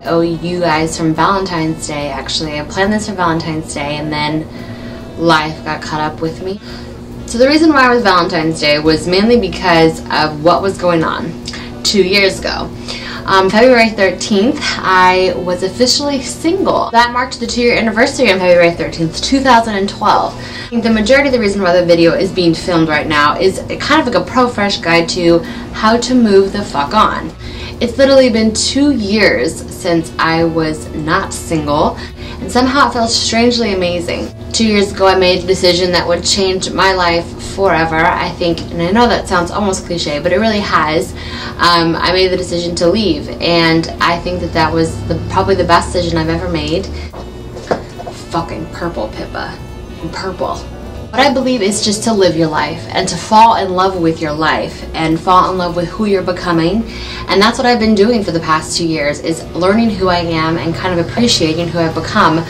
owe you guys from Valentine's Day. Actually, I planned this for Valentine's Day and then life got caught up with me. So the reason why it was Valentine's Day was mainly because of what was going on 2 years ago. February 13th, I was officially single. That marked the 2-year anniversary on February 13th, 2012. I think the majority of the reason why the video is being filmed right now is kind of like a Profresh guide to how to move the fuck on. It's literally been 2 years since I was not single, and somehow it felt strangely amazing. 2 years ago I made a decision that would change my life forever, I think, and I know that sounds almost cliche, but it really has. I made the decision to leave, and I think that that was probably the best decision I've ever made. Fucking purple, Pippa. Purple. What I believe is just to live your life and to fall in love with your life and fall in love with who you're becoming. And that's what I've been doing for the past 2 years, is learning who I am and kind of appreciating who I've become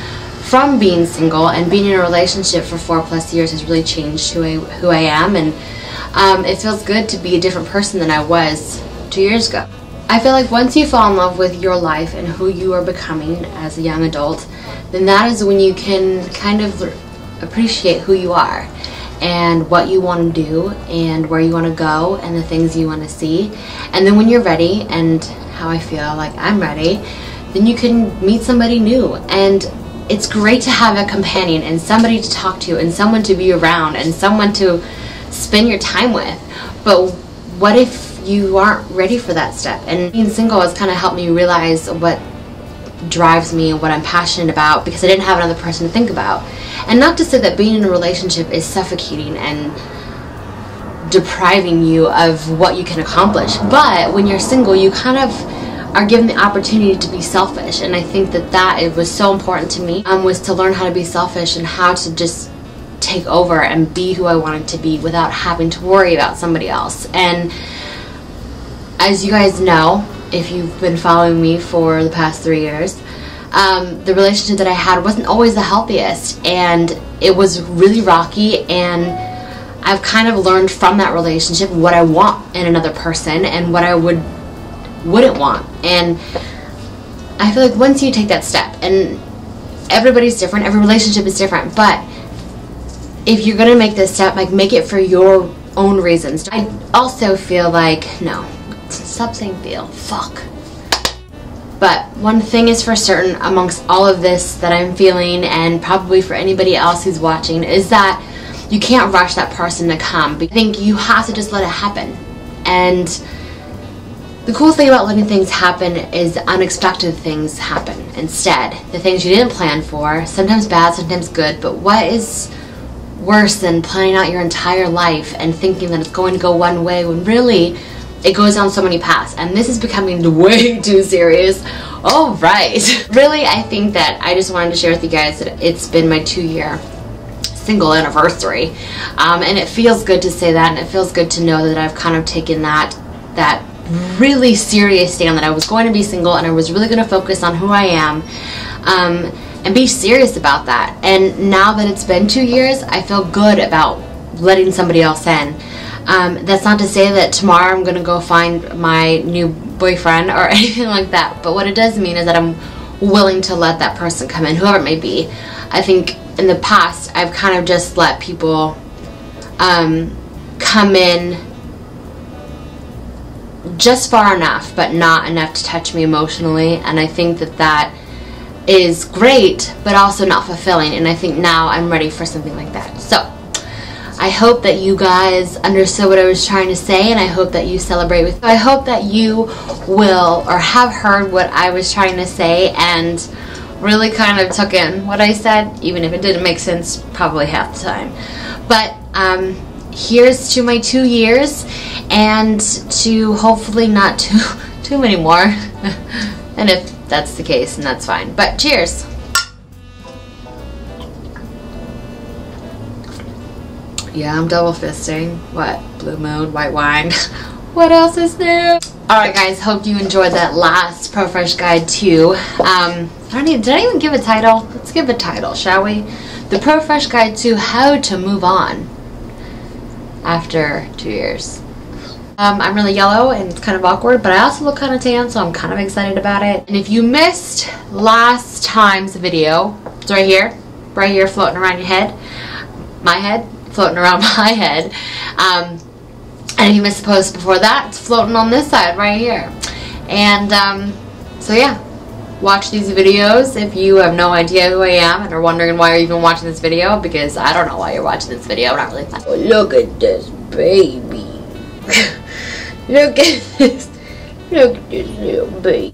from being single. And being in a relationship for 4+ years has really changed who I am, and it feels good to be a different person than I was 2 years ago. I feel like once you fall in love with your life and who you are becoming as a young adult, then that is when you can kind of appreciate who you are and what you want to do and where you want to go and the things you want to see. And then when you're ready, and how I feel like I'm ready, then you can meet somebody new. And it's great to have a companion and somebody to talk to and someone to be around and someone to spend your time with. But what if you aren't ready for that step? And being single has kind of helped me realize what drives me and what I'm passionate about, because I didn't have another person to think about. And not to say that being in a relationship is suffocating and depriving you of what you can accomplish, but when you're single you kind of are given the opportunity to be selfish. And I think that it was so important to me, was to learn how to be selfish and how to just take over and be who I wanted to be without having to worry about somebody else. And as you guys know, if you've been following me for the past 3 years, the relationship that I had wasn't always the healthiest, and it was really rocky, and I've kind of learned from that relationship what I want in another person and what I wouldn't want. And I feel like once you take that step, and everybody's different, every relationship is different, but if you're gonna make this step, like, make it for your own reasons. I also feel like, no, stop saying feel, fuck. But one thing is for certain amongst all of this that I'm feeling, and probably for anybody else who's watching, is that you can't rush that person to come. I think you have to just let it happen. And the cool thing about letting things happen is unexpected things happen instead. The things you didn't plan for, sometimes bad, sometimes good, but what is worse than planning out your entire life and thinking that it's going to go one way when really it goes down so many paths? And this is becoming way too serious. All right. Really, I think that I just wanted to share with you guys that it's been my 2-year single anniversary. And it feels good to say that, and it feels good to know that I've kind of taken that really serious stand, that I was going to be single and I was really going to focus on who I am, and be serious about that. And now that it's been 2 years, I feel good about letting somebody else in. That's not to say that tomorrow I'm going to go find my new boyfriend or anything like that, but what it does mean is that I'm willing to let that person come in, whoever it may be. I think in the past I've kind of just let people come in just far enough, but not enough to touch me emotionally, and I think that is great, but also not fulfilling. And I think now I'm ready for something like that. So I hope that you guys understood what I was trying to say, and I hope that you celebrate with me. I hope that you will, or have heard what I was trying to say and really kind of took in what I said, even if it didn't make sense probably half the time. But here's to my 2 years, and to hopefully not too many more. And if that's the case, then that's fine. But cheers. Yeah, I'm double fisting. What? Blue moon, white wine. What else is new? Alright guys, hope you enjoyed that last Profresh guide too. Did I even give a title? Let's give a title, shall we? The Profresh guide to how to move on after 2 years. I'm really yellow and it's kind of awkward, but I also look kind of tan, so I'm kind of excited about it. And if you missed last time's video, it's right here floating around your head, my head, floating around my head. And if you missed the post before that, it's floating on this side right here. And so yeah, watch these videos if you have no idea who I am and are wondering why you're even watching this video, because I don't know why you're watching this video. I'm not really fun. Oh, look at this baby. Look at this little baby.